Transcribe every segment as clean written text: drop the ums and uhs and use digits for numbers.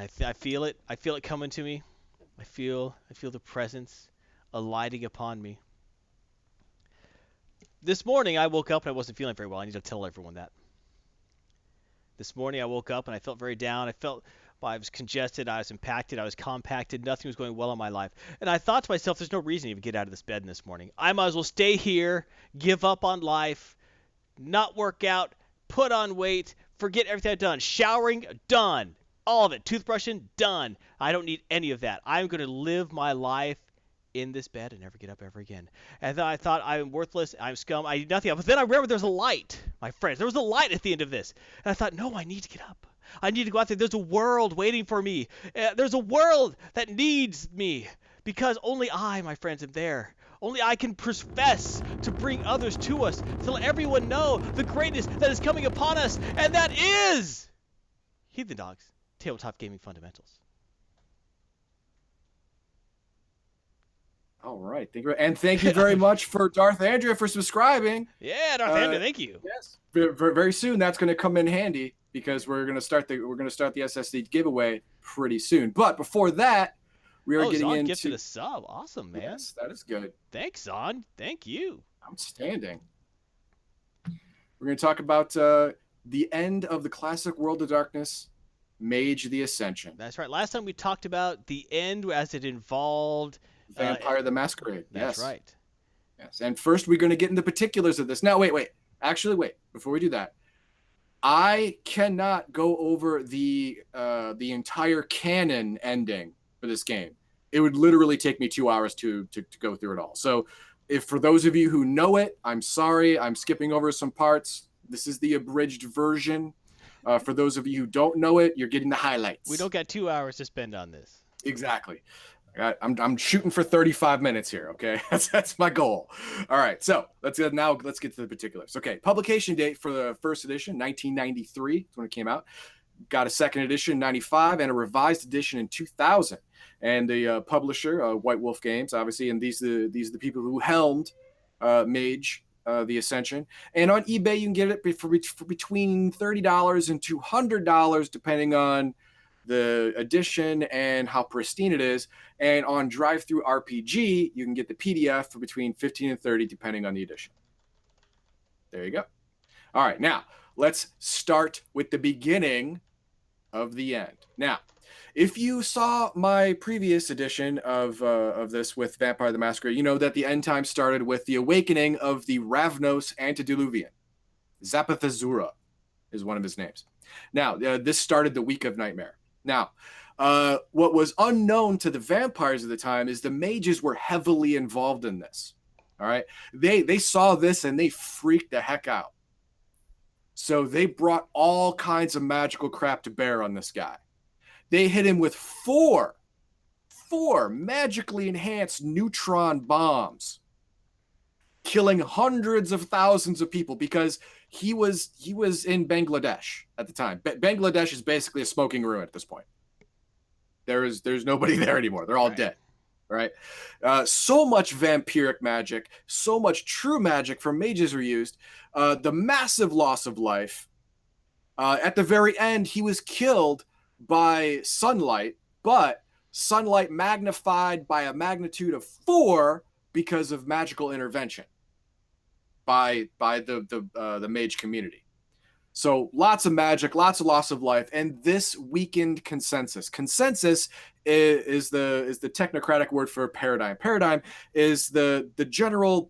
I feel it. I feel it coming to me. I feel the presence alighting upon me. This morning I woke up and I wasn't feeling very well. I need to tell everyone that. This morning I woke up and I felt very down. I was congested, I was impacted, I was compacted. Nothing was going well in my life. And I thought to myself, there's no reason to even get out of this bed this morning. I might as well stay here, give up on life, not work out, put on weight, forget everything I've done. Showering, done. All of it. Toothbrushing, done. I don't need any of that. I'm going to live my life in this bed and never get up ever again. And then I thought, I'm worthless, I'm scum, I need nothing. But then I remembered there's a light, my friends. There was a light at the end of this. And I thought, no, I need to get up. I need to go out there. There's a world waiting for me. There's a world that needs me. Because only I, my friends, am there. Only I can profess to bring others to us, to let everyone know the greatness that is coming upon us. And that is Heathen Dogs, Tabletop Gaming Fundamentals. All right. Thank you very much for Darth Andrea for subscribing. Yeah, Darth Andrea, thank you. Yes. Very soon that's going to come in handy because we're going to start the SSD giveaway pretty soon. But before that, we are getting Zon into gifted a sub. Awesome, man. Yes, that is good. Thanks, Zon. Thank you. Outstanding. We're going to talk about the end of the classic World of Darkness Mage the Ascension. That's right. Last time we talked about the end as it involved Vampire the Masquerade. That's right. Yes. And first we're going to get into particulars of this. Now, wait. Actually, wait. Before we do that, I cannot go over the entire canon ending for this game. It would literally take me 2 hours to go through it all. So if for those of you who know it, I'm sorry. I'm skipping over some parts. This is the abridged version. For those of you who don't know it, you're getting the highlights. We don't got 2 hours to spend on this. Exactly. I'm shooting for 35 minutes here. Okay, that's my goal. All right, so let's get to the particulars. Okay, publication date for the first edition, 1993, is when it came out. Got a second edition, 95, and a revised edition in 2000. And the publisher, White Wolf Games, obviously, and these are the people who helmed Mage the Ascension. And on eBay, you can get it for between $30 and $200, depending on the edition and how pristine it is. And on Drive-Thru RPG, you can get the PDF for between $15 and $30, depending on the edition. There you go. All right, now let's start with the beginning of the end. Now, if you saw my previous edition of this with Vampire the Masquerade, you know that the end time started with the awakening of the Ravnos Antediluvian. Zapathazura is one of his names. Now, this started the Week of Nightmare. Now, what was unknown to the vampires at the time is the mages were heavily involved in this. All right, they saw this and they freaked the heck out. So they brought all kinds of magical crap to bear on this guy. They hit him with four magically enhanced neutron bombs, killing hundreds of thousands of people because he was in Bangladesh at the time. Bangladesh is basically a smoking ruin at this point. There's nobody there anymore. They're all dead. Right? So much vampiric magic, so much true magic from mages were used. The massive loss of life. At the very end, he was killed by sunlight, but sunlight magnified by a magnitude of 4 because of magical intervention by the mage community. So lots of magic, lots of loss of life, and this weakened consensus. Consensus is the technocratic word for paradigm. Paradigm is the general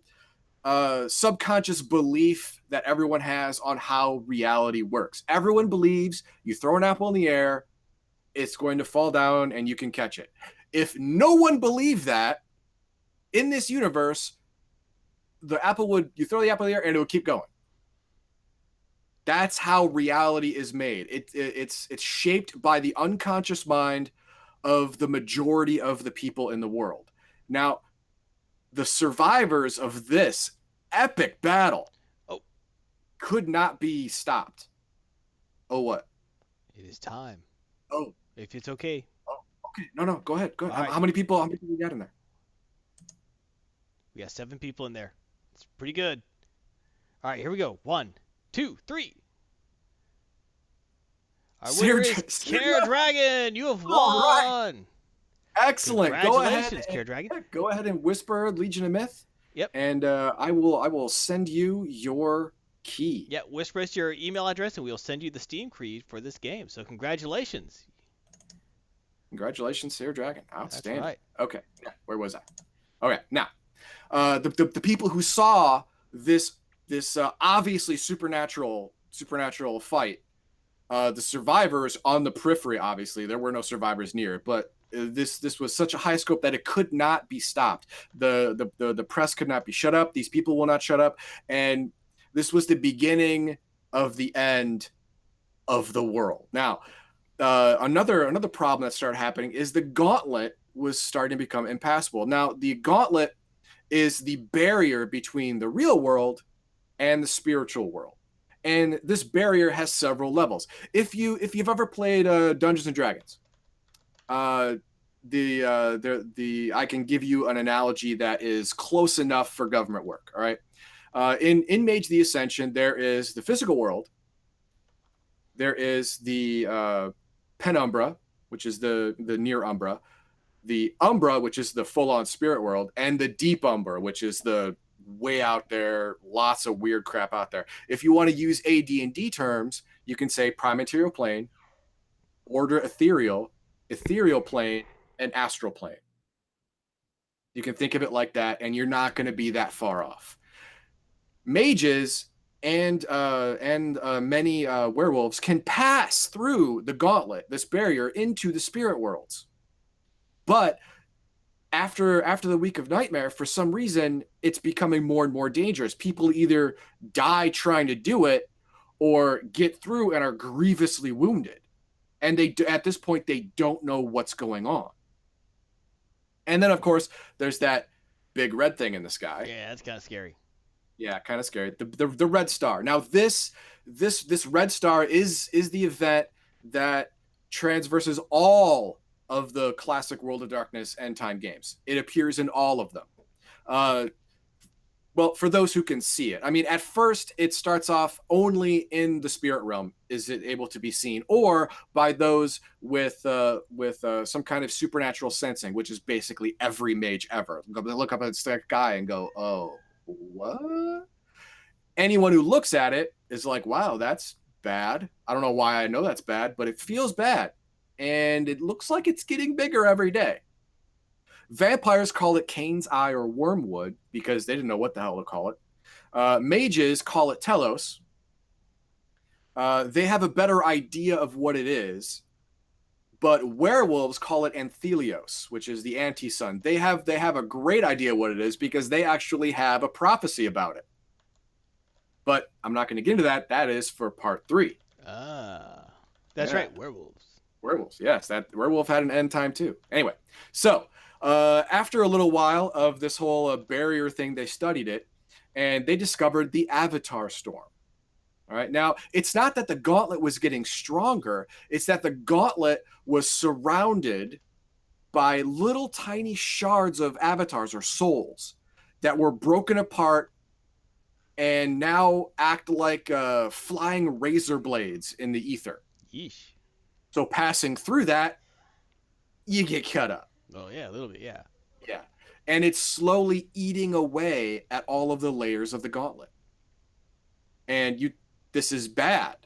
subconscious belief that everyone has on how reality works. Everyone believes you throw an apple in the air, it's going to fall down and you can catch it. If no one believed that in this universe, you throw the apple in the air and it would keep going. That's how reality is made. It's shaped by the unconscious mind of the majority of the people in the world. Now, the survivors of this epic battle could not be stopped. Oh, what? It is time. Oh. If it's okay. Oh, okay. No, go ahead. Go ahead. Right. How many people we got in there? We got 7 people in there. It's pretty good. All right, here we go. 1, 2, 3. Our winner is Seer Care Dragon. You have All right. won. Excellent. Congratulations, Care Dragon. Go ahead and whisper Legion of Myth. Yep. And I will send you your key. Yeah, whisper us your email address and we'll send you the Steam key for this game. So congratulations. Congratulations, Seer Dragon. Outstanding. That's right. Okay. Where was I? Okay. Now, the people who saw this obviously supernatural fight, the survivors on the periphery, obviously there were no survivors near, but this was such a high scope that it could not be stopped. The press could not be shut up. These people will not shut up, and this was the beginning of the end of the world. Now, another problem that started happening is the gauntlet was starting to become impassable. Now, the gauntlet is the barrier between the real world and the spiritual world. And this barrier has several levels. If you've ever played Dungeons and Dragons, I can give you an analogy that is close enough for government work. All right, in Mage the Ascension, there is the physical world. There is the Penumbra, which is the near Umbra, the Umbra, which is the full-on spirit world, and the Deep Umbra, which is the way out there, lots of weird crap out there. If you want to use AD&D terms, you can say Prime Material Plane, Order Ethereal Plane, and Astral Plane. You can think of it like that, and you're not going to be that far off. Mages and many werewolves can pass through the gauntlet, this barrier, into the spirit worlds. But after the Week of Nightmare, for some reason, it's becoming more and more dangerous. People either die trying to do it or get through and are grievously wounded. And at this point, they don't know what's going on. And then, of course, there's that big red thing in the sky. Yeah, that's kind of scary. Yeah, kind of scary. The red star. Now, this red star is the event that transverses all of the classic World of Darkness end time games. It appears in all of them. Well, for those who can see it. I mean, at first, it starts off only in the spirit realm is it able to be seen, or by those with some kind of supernatural sensing, which is basically every mage ever. Look up at the sky and go, oh, what? Anyone who looks at it is like, wow, that's bad. I don't know why I know that's bad, but it feels bad. And it looks like it's getting bigger every day. Vampires call it Cain's Eye or Wormwood because they didn't know what the hell to call it. Mages call it Telos. They have a better idea of what it is. But werewolves call it Anthelios, which is the anti-sun. They have a great idea what it is because they actually have a prophecy about it. But I'm not going to get into that. That is for part 3. That's right, werewolves. Werewolves, yes. That werewolf had an end time too. Anyway, so after a little while of this whole barrier thing, they studied it, and they discovered the Avatar Storm. All right. Now, it's not that the gauntlet was getting stronger. It's that the gauntlet was surrounded by little tiny shards of avatars or souls that were broken apart and now act like flying razor blades in the ether. Yeesh. So passing through that, you get cut up. Oh, yeah, a little bit, yeah. Yeah. And it's slowly eating away at all of the layers of the gauntlet. And this is bad.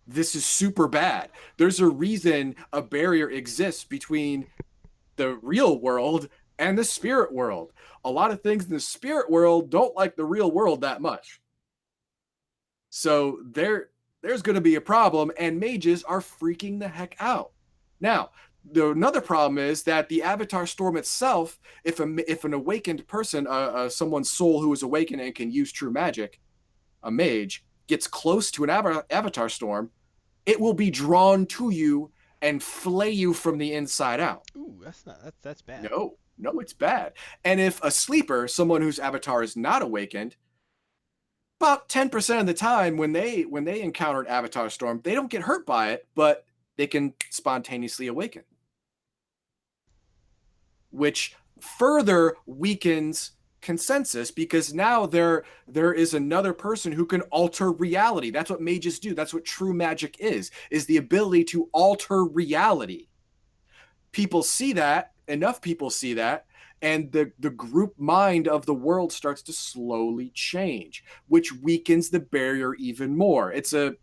This is super bad. There's a reason a barrier exists between the real world and the spirit world. A lot of things in the spirit world don't like the real world that much. So there's going to be a problem, and mages are freaking the heck out. Now, another problem is that the Avatar Storm itself, if an awakened person, someone's soul who is awakened and can use true magic, a mage, gets close to an Avatar Storm, it will be drawn to you and flay you from the inside out. Ooh, that's bad. No, it's bad. And if a sleeper, someone whose avatar is not awakened, about 10% of the time when they encounter an Avatar Storm, they don't get hurt by it, but they can spontaneously awaken, which further weakens consensus, because now there is another person who can alter reality. That's what mages do. That's what true magic is the ability to alter reality. People see that, enough people see that, and the group mind of the world starts to slowly change, which weakens the barrier even more. It's a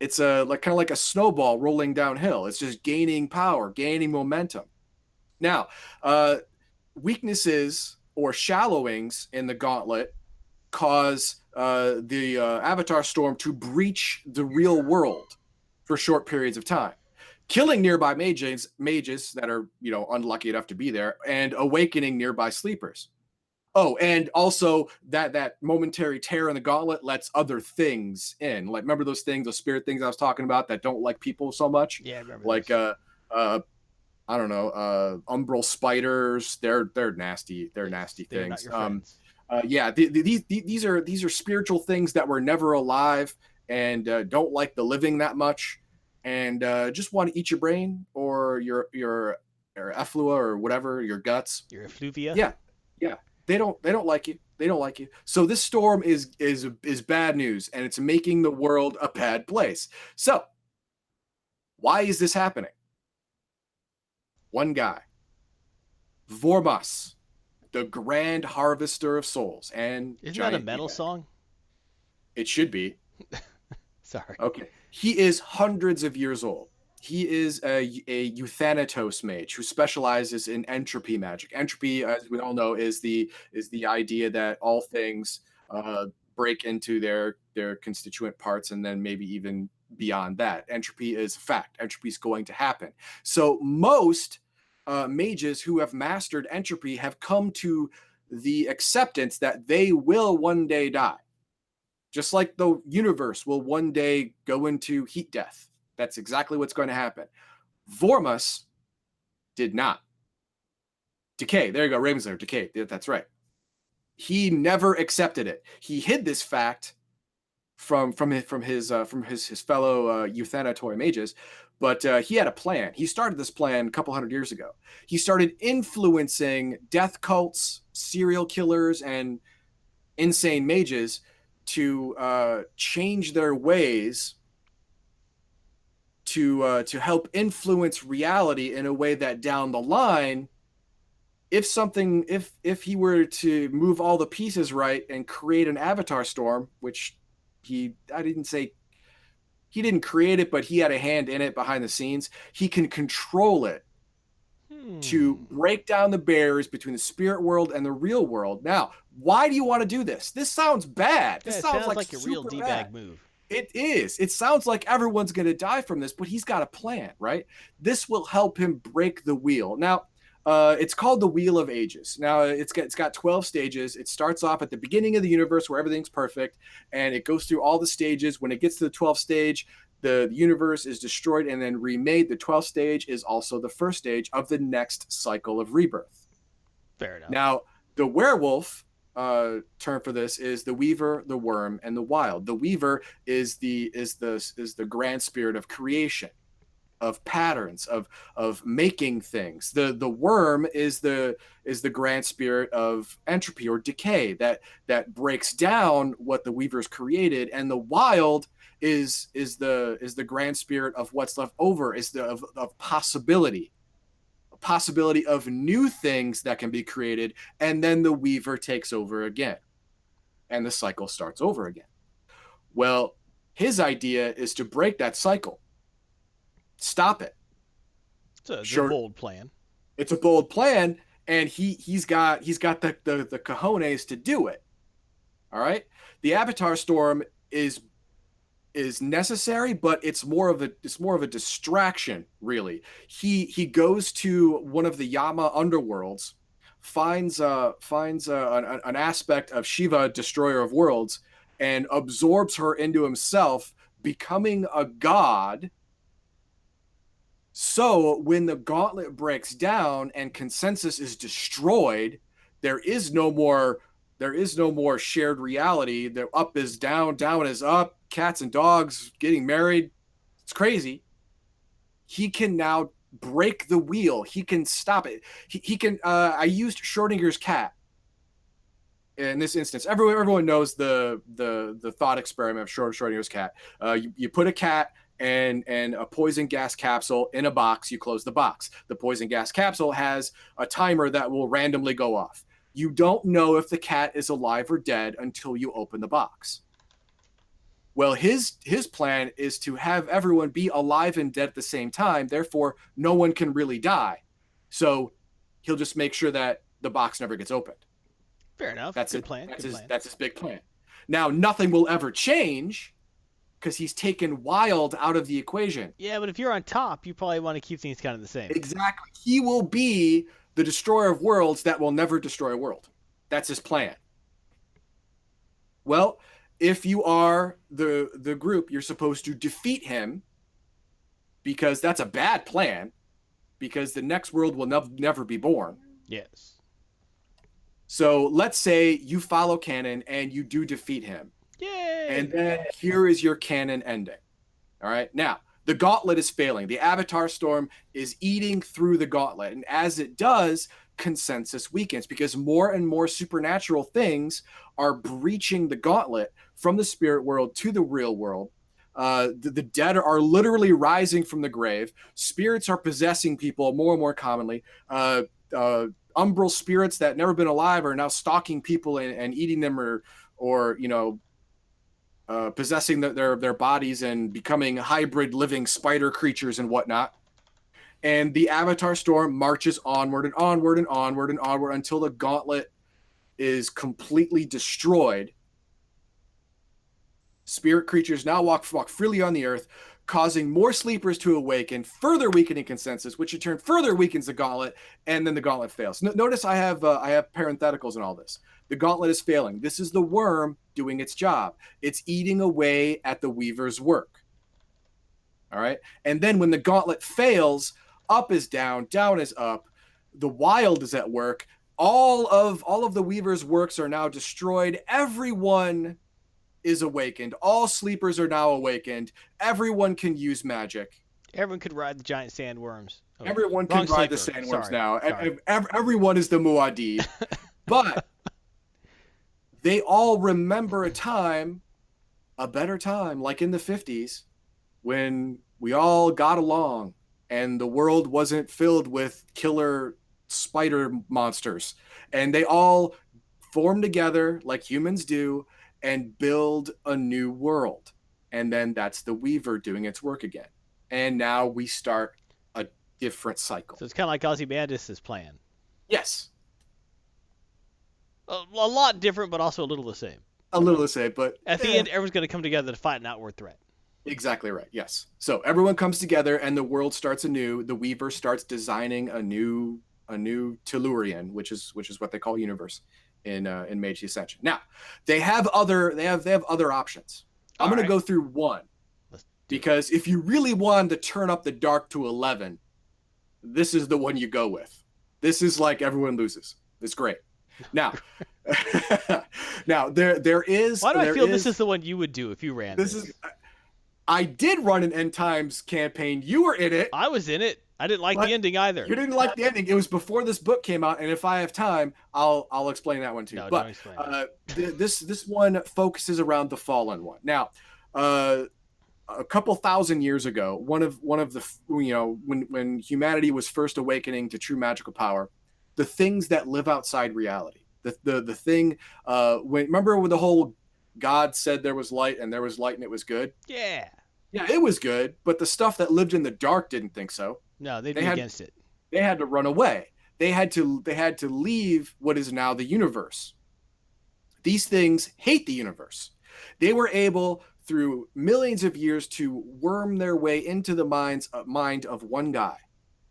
like kind of like a snowball rolling downhill. It's just gaining power, gaining momentum. Now, weaknesses or shallowings in the gauntlet cause the Avatar Storm to breach the real world for short periods of time, killing nearby mages that are, you know, unlucky enough to be there, and awakening nearby sleepers. Oh, and also that momentary tear in the gauntlet lets other things in. Like, remember those things, those spirit things I was talking about that don't like people so much? Yeah, I remember Like those. I don't know, umbral spiders. They're nasty. They're Yes, nasty they are not things. your friends. Yeah, these are spiritual things that were never alive and don't like the living that much, and just want to eat your brain or your efflua or whatever, your guts. Your effluvia. Yeah, yeah. They don't like you. They don't like you. So this storm is bad news, and it's making the world a bad place. So why is this happening? One guy, Vormas, the Grand Harvester of Souls and Isn't that a Giant metal Meatbag. song? It should be. Sorry. Okay. He is hundreds of years old. He is a Euthanatos mage who specializes in entropy magic. Entropy, as we all know, is the idea that all things break into their constituent parts, and then maybe even beyond that. Entropy is a fact. Entropy is going to happen. So most mages who have mastered entropy have come to the acceptance that they will one day die, just like the universe will one day go into heat death. That's exactly what's going to happen. Vormus did not. Decay. There you go. Ravenslayer. Decay. That's right. He never accepted it. He hid this fact from his fellow Euthanatory mages, but he had a plan. He started this plan a couple hundred years ago. He started influencing death cults, serial killers, and insane mages to change their ways to help influence reality in a way that down the line, if he were to move all the pieces right and create an Avatar Storm, which I didn't say he didn't create it, but he had a hand in it behind the scenes, he can control it to break down the barriers between the spirit world and the real world. Now, why do you want to do this? This sounds bad. Yeah, This it sounds sounds like like a real super D-bag bad. move. It is. It sounds like everyone's going to die from this, but he's got a plan, right? This will help him break the wheel. Now, it's called the Wheel of Ages. Now, it's got 12 stages. It starts off at the beginning of the universe where everything's perfect, and it goes through all the stages. When it gets to the 12th stage, the universe is destroyed and then remade. The 12th stage is also the first stage of the next cycle of rebirth. Fair enough. Now, the werewolf term for this is the weaver, the worm, and the wild. The weaver is the grand spirit of creation, of patterns, of making things. The worm is the grand spirit of entropy or decay that breaks down what the weaver's created, and the wild is the grand spirit of what's left over, is of possibility of new things that can be created, and then the weaver takes over again and the cycle starts over again. Well, his idea is to break that cycle, stop it. It's a bold plan. It's a bold plan, and he's got the cojones to do it. All right. The Avatar Storm is necessary, but it's more of a distraction, really. He goes to one of the Yama underworlds, finds an aspect of Shiva, destroyer of worlds, and absorbs her into himself, becoming a god. So when the gauntlet breaks down and consensus is destroyed, there is no more shared reality. The up is down, down is up, cats and dogs getting married. It's crazy. He can now break the wheel. He can stop it. He can I used Schrodinger's cat in this instance, everyone knows the thought experiment of Schrodinger's cat. You put a cat and a poison gas capsule in a box. You close the box. The poison gas capsule has a timer that will randomly go off. You don't know if the cat is alive or dead until you open the box. Well, his plan is to have everyone be alive and dead at the same time. Therefore, no one can really die. So he'll just make sure that the box never gets opened. Fair enough. That's Good it. plan. That's his big plan. Now, nothing will ever change because he's taken Wild out of the equation. Yeah, but if you're on top, you probably want to keep things kind of the same. Exactly. He will be the destroyer of worlds that will never destroy a world. That's his plan. Well, if you are the group, you're supposed to defeat him, because that's a bad plan, because the next world will never be born. Yes. So let's say you follow canon and you do defeat him. Yay! And then here is your canon ending. All right. Now, the gauntlet is failing. The Avatar Storm is eating through the gauntlet. And as it does, consensus weakens because more and more supernatural things are breaching the gauntlet from the spirit world to the real world. The dead are literally rising from the grave. Spirits are possessing people more and more commonly. Umbral spirits that never been alive are now stalking people and eating them, or possessing their bodies and becoming hybrid living spider creatures and whatnot. And the Avatar Storm marches onward and onward and onward and onward until the gauntlet is completely destroyed. Spirit creatures now walk freely on the earth, causing more sleepers to awaken, further weakening consensus, which in turn further weakens the gauntlet, and then the gauntlet fails. Notice I have parentheticals in all this. The gauntlet is failing. This is the worm doing its job. It's eating away at the weaver's work. All right? And then when the gauntlet fails, up is down, down is up. The wild is at work. All of the weaver's works are now destroyed. Everyone is awakened. All sleepers are now awakened. Everyone can use magic. Everyone could ride the giant sandworms. Oh, everyone can ride sleeper. The sandworms now. Everyone is the Muad'Dib. But they all remember a better time, like in the 50s, when we all got along and the world wasn't filled with killer spider monsters. And they all form together like humans do and build a new world. And then that's the Weaver doing its work again. And now we start a different cycle. So it's kind of like Ozymandias' plan. Yes. A lot different, but also a little the same. A little the same, but at the end, everyone's going to come together to fight an outward threat. Exactly right. Yes. So everyone comes together and the world starts anew. The Weaver starts designing a new Tellurian, which is what they call universe in Mage the Ascension. Now, they have other options. I'm going to go through one, because if you really want to turn up the dark to 11, this is the one you go with. This is like everyone loses. It's great. Now, there is. Why do I feel this is the one you would do if you ran this? I did run an End Times campaign. You were in it. I was in it. I didn't like the ending either. You didn't like the ending. It was before this book came out, and if I have time, I'll explain that one too. No, but don't explain it. This one focuses around the Fallen One. Now, a couple thousand years ago, one of the when humanity was first awakening to true magical power, the things that live outside reality, the thing remember when the whole God said there was light and there was light and it was good? Yeah, it was good, but the stuff that lived in the dark didn't think so. No, they'd be against it. They had to run away. They had to leave what is now the universe. These things hate the universe. They were able, through millions of years, to worm their way into the mind of one guy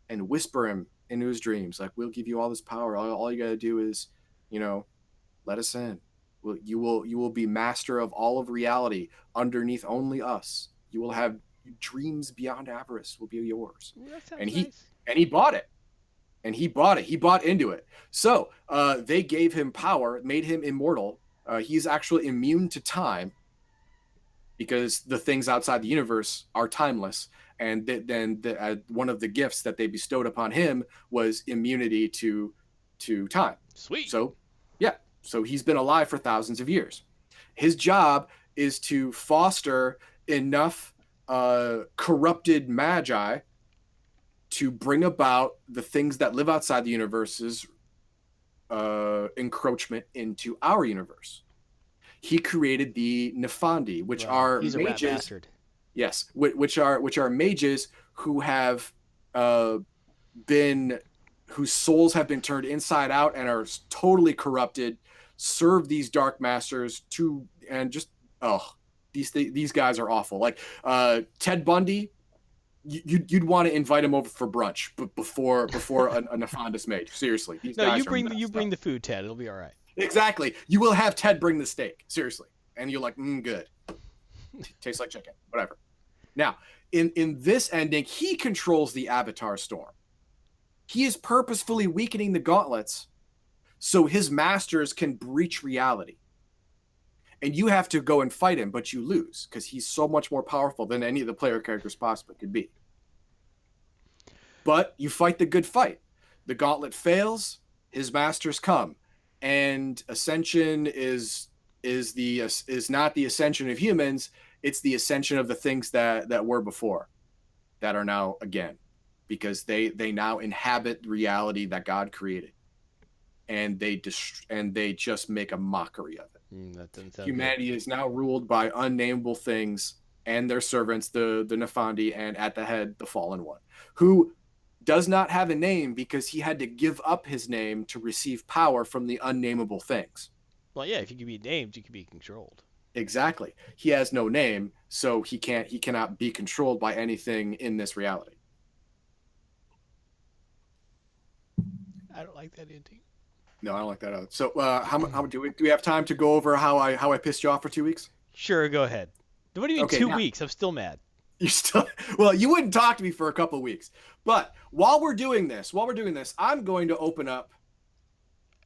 and whisper him into his dreams, like, we'll give you all this power. All you got to do is, let us in. You will be master of all of reality underneath only us. You will have dreams beyond avarice will be yours. And he bought it. And he bought it. He bought into it. So they gave him power, made him immortal. He's actually immune to time because the things outside the universe are timeless. And then one of the gifts that they bestowed upon him was immunity to time. Sweet. So, yeah. So he's been alive for thousands of years. His job is to foster enough corrupted magi to bring about the things that live outside the universe's encroachment into our universe. He created the Nefandi, which are he's mages. A rat bastard. Yes, which are mages who have been, whose souls have been turned inside out and are totally corrupted, serve these dark masters to, and just these guys are awful. Like Ted Bundy, you'd want to invite him over for brunch, but before a Nefandus mage. Seriously, these guys you bring the food, Ted. It'll be all right. Exactly. You will have Ted bring the steak. Seriously, and you're like, good. Tastes like chicken. Whatever. Now, in this ending, he controls the Avatar Storm. He is purposefully weakening the gauntlets so his masters can breach reality. And you have to go and fight him, but you lose because he's so much more powerful than any of the player characters possibly could be. But you fight the good fight. The gauntlet fails, his masters come, and Ascension is not the ascension of humans, it's the ascension of the things that were before, that are now again, because they now inhabit reality that God created, and they just make a mockery of it. That doesn't sound Humanity good. is now ruled by unnameable things and their servants, the Nefandi, and at the head, the Fallen One, who does not have a name because he had to give up his name to receive power from the unnameable things. Well, yeah, if you can be named, you can be controlled. Exactly. He has no name, so he cannot be controlled by anything in this reality. I don't like that ending. No, I don't like that either. So, how do we have time to go over how I pissed you off for 2 weeks? Sure, go ahead. What do you mean 2 weeks? I'm still mad. You still, well, you wouldn't talk to me for a couple of weeks. But while we're doing this, I'm going to open up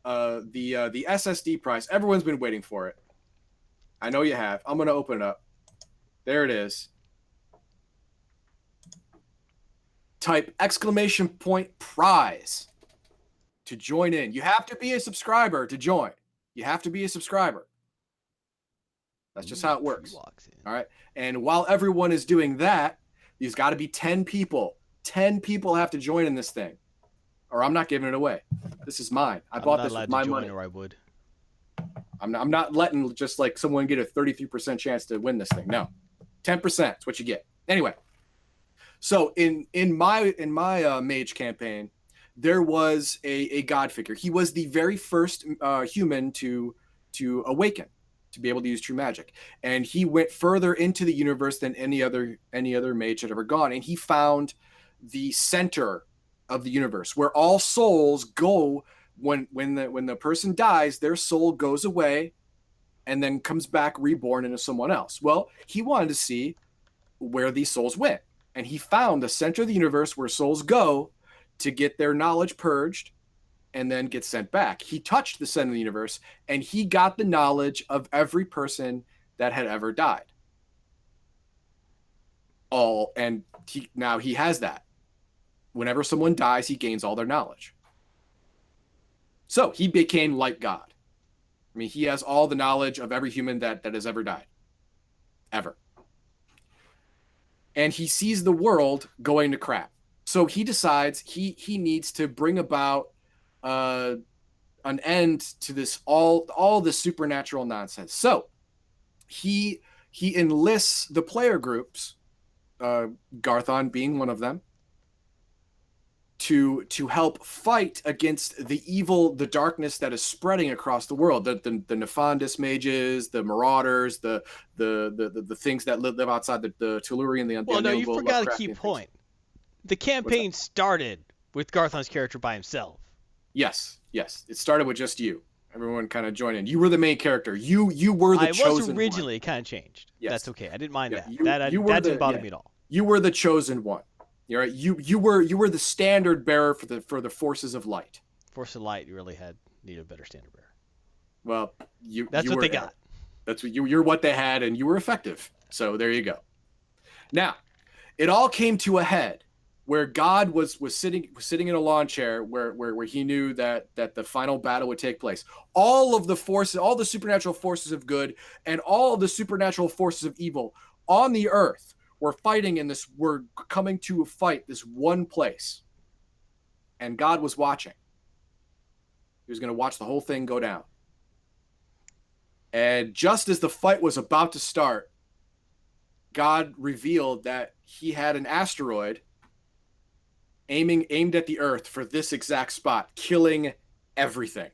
the SSD prize. Everyone's been waiting for it. I know you have. I'm going to open it up. There it is. Type !prize to join in. You have to be a subscriber to join. You have to be a subscriber. That's just how it works. All right. And while everyone is doing that, there's got to be 10 people. 10 people have to join in this thing, or I'm not giving it away. This is mine. I bought this with my money. Or I would. I'm not letting just like someone get a 33% chance to win this thing. No, 10% is what you get. Anyway, so in my mage campaign, there was a god figure. He was the very first human to awaken, to be able to use true magic, and he went further into the universe than any other mage had ever gone. And he found the center of the universe where all souls go. When the person dies, their soul goes away and then comes back reborn into someone else. Well, he wanted to see where these souls went, and he found the center of the universe where souls go to get their knowledge purged and then get sent back. He touched the center of the universe, and he got the knowledge of every person that had ever died. And now he has that. Whenever someone dies, he gains all their knowledge. So he became like God. I mean, he has all the knowledge of every human that has ever died. Ever. And he sees the world going to crap. So he decides he needs to bring about an end to this all the supernatural nonsense. So he enlists the player groups, Garthon being one of them, to help fight against the darkness that is spreading across the world. The Nefandus mages, the marauders, the things that live outside the Tellurian, the Well, no, you forgot a key point. The campaign started with Garthon's character by himself. Yes. It started with just you. Everyone kind of joined in. You were the main character. You were the chosen one. I was originally. It kind of changed. Yes. That's okay. I didn't mind that. That didn't bother me at all. You were the chosen one. You're right. You were the standard bearer for the forces of light. Force of light really needed a better standard bearer. Well, that's what they got. That's what you're what they had, and you were effective. So there you go. Now, it all came to a head where God was sitting in a lawn chair where he knew that the final battle would take place. All of the forces, all the supernatural forces of good and all of the supernatural forces of evil on the earth were fighting in this, were coming to fight this one place. And God was watching. He was going to watch the whole thing go down. And just as the fight was about to start, God revealed that he had an asteroid aimed at the earth for this exact spot, killing everything.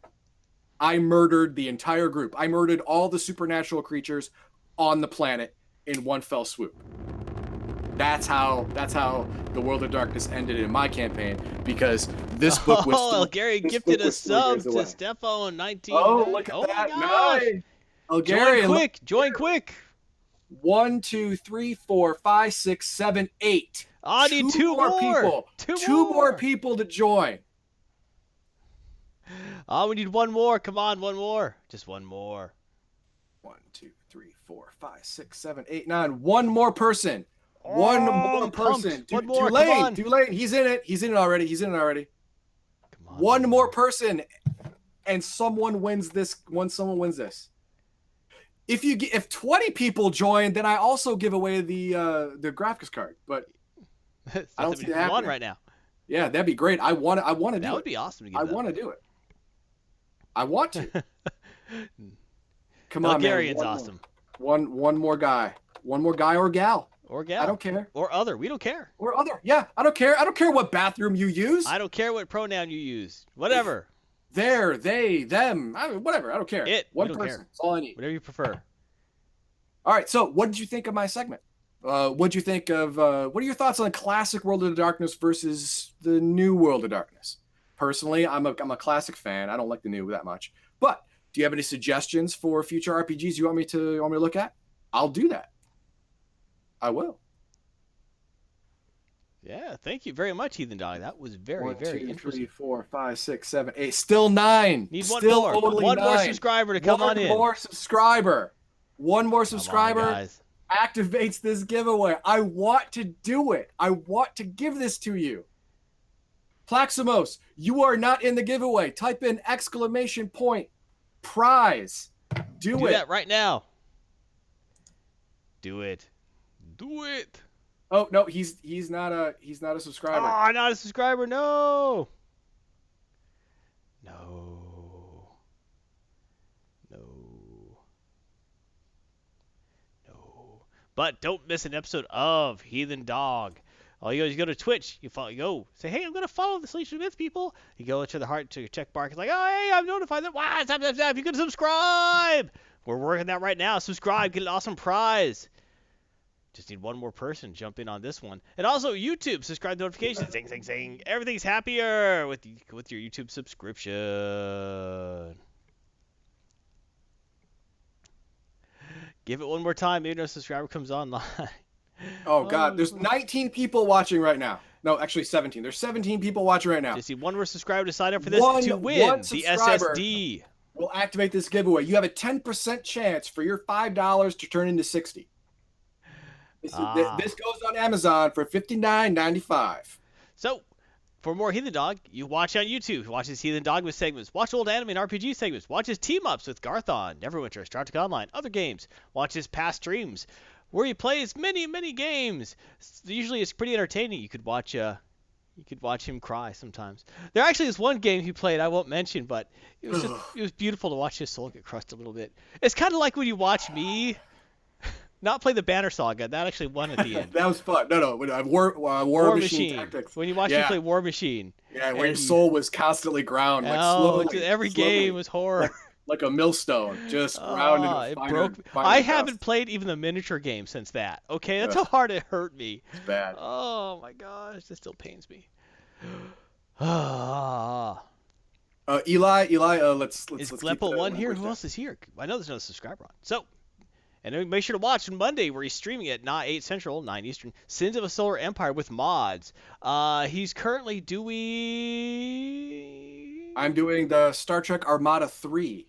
I murdered the entire group. I murdered all the supernatural creatures on the planet in one fell swoop. That's how the World of Darkness ended in my campaign, because this book was still, Gary gifted a sub to Stefan 19. Oh, look at that. Nice. Gary, join quick. 1, 2, 3, 4, 5, 6, 7, 8. I need two more people. Two more people to join. Oh, we need one more. Come on, one more. Just one more. 1, 2, 3, 4, 5, 6, 7, 8, 9. One more person. One more person. One more. Too late. He's in it already. Come on. One more person, and someone wins this. If 20 people join, then I also give away the graphics card. But I don't see that happening right now. Yeah, that'd be great. I want to do it. That would be awesome to get. I want to do it. I want to. Come on, Bulgarian's awesome. One more guy. One more guy or gal. Or gal. I don't care. Or other. We don't care. Or other. Yeah, I don't care. I don't care what bathroom you use. I don't care what pronoun you use. Whatever. There, they, them. Whatever. I don't care. One person. That's all I need. Whatever you prefer. All right. So, what did you think of my segment? What did you think of? What are your thoughts on the classic World of Darkness versus the new World of Darkness? Personally, I'm a classic fan. I don't like the new that much. But do you have any suggestions for future RPGs you want me to look at? I'll do that. I will. Yeah, thank you very much, Heathen Dog. That was very interesting. 1, 2, 3, 4, 5, 6, 7, 8. Still 9. Need one more. One more subscriber to come on in. One more subscriber. Activates this giveaway. I want to do it. I want to give this to you. Plaximos, you are not in the giveaway. Type in ! Prize. Do it. That right now. Do it. Oh no, he's not a subscriber. Oh, not a subscriber. No. But don't miss an episode of Heathen Dog. All you go to Twitch, you say, hey, I'm gonna follow the Sleeps with Myth people. You go to the heart to check mark. It's like, oh, hey, I'm notified that. Wow, stop. You can subscribe. We're working that right now. Subscribe, get an awesome prize. Just need one more person jump in on this one. And also YouTube, subscribe notifications, zing. Everything's happier with your YouTube subscription. Give it one more time. Maybe no subscriber comes online. Oh God, there's 19 people watching right now. No, actually 17. There's 17 people watching right now. Just need one more subscriber to sign up for this to win the SSD. We'll activate this giveaway. You have a 10% chance for your $5 to turn into 60. This goes on Amazon for $59.95. So, for more Heathen Dog, you watch on YouTube. Watch his Heathen Dogma segments. Watch old anime and RPG segments. Watch his team-ups with Garthon, Neverwinter, Star Trek Online, other games. Watch his past streams where he plays many games. Usually it's pretty entertaining. You could watch him cry sometimes. There actually is one game he played I won't mention, but it was beautiful to watch his soul get crushed a little bit. It's kind of like when you watch me not play the Banner Saga. That actually won at the end. That was fun. No, War Machine Tactics. When you watch me play War Machine. Yeah, where your soul was constantly ground, slowly. Every game was horror. Like a millstone, just ground into it broke me. I haven't played even the miniature game since that. Okay, that's how hard it hurt me. It's bad. Oh my gosh, this still pains me. Eli, let's Is Glepo one here? Who else is here? I know there's another subscriber on. So, and then make sure to watch on Monday where he's streaming at 8 Central, 9 Eastern, Sins of a Solar Empire with mods. He's currently doing... I'm doing the Star Trek Armada 3.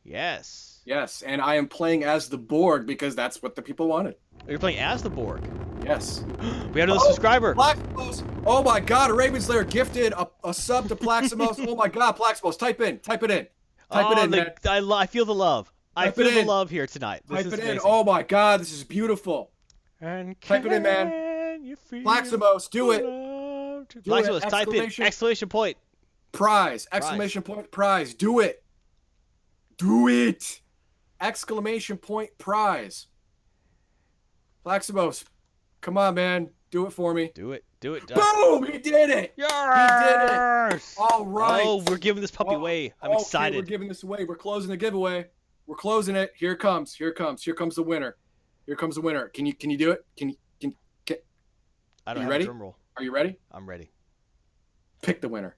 Yes. Yes, and I am playing as the Borg because that's what the people wanted. You're playing as the Borg? Yes. We have another subscriber. Plaximos. Oh my God, Raven's Lair gifted a sub to Plaximos. Oh my God, Plaximos, type it in, man. I feel the love. I feel the love here tonight. This is amazing. Oh my God, this is beautiful. And type it in, man. Plaximos, do it. Plaximos, type in exclamation point. Prize, exclamation point, prize. Do it. Do it. Exclamation point, prize. Plaximos, come on, man. Do it for me. Do it. Boom! He did it. Yes! He did it. All right. Oh, we're giving this puppy away. I'm excited. We're giving this away. We're closing the giveaway. We're closing it. Here it comes. Here comes the winner. Here comes the winner. Can you do it? Can I don't have ready? a drum roll. Are you ready? I'm ready. Pick the winner.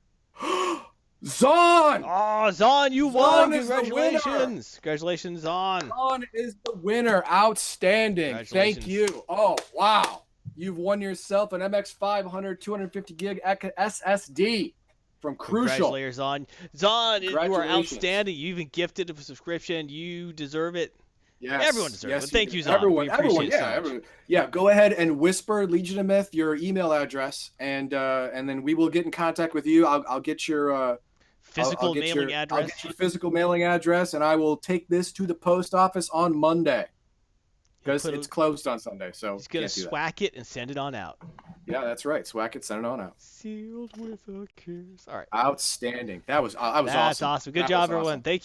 Zon! Oh, Zon, you won! Congratulations! Congratulations, Zon. Zon is the winner. Outstanding. Thank you. Oh, wow. You've won yourself an MX 500 250 gig SSD from Crucial. Congratulations, Zon. Zon, you are outstanding. You even gifted a subscription. You deserve it. Yes. Everyone deserves it. Thank you, Zon. Everyone, yeah, everyone. Yeah, go ahead and whisper Legion of Myth your email address, and then we will get in contact with you. I'll get your physical mailing address. I'll get your physical mailing address, and I will take this to the post office on Monday because it's closed on Sunday. So he's gonna swack it and send it on out. Yeah, that's right. Swack it, send it on out. Sealed with a kiss. All right. Outstanding. That was awesome. That's awesome. Good job, everyone. Thank you.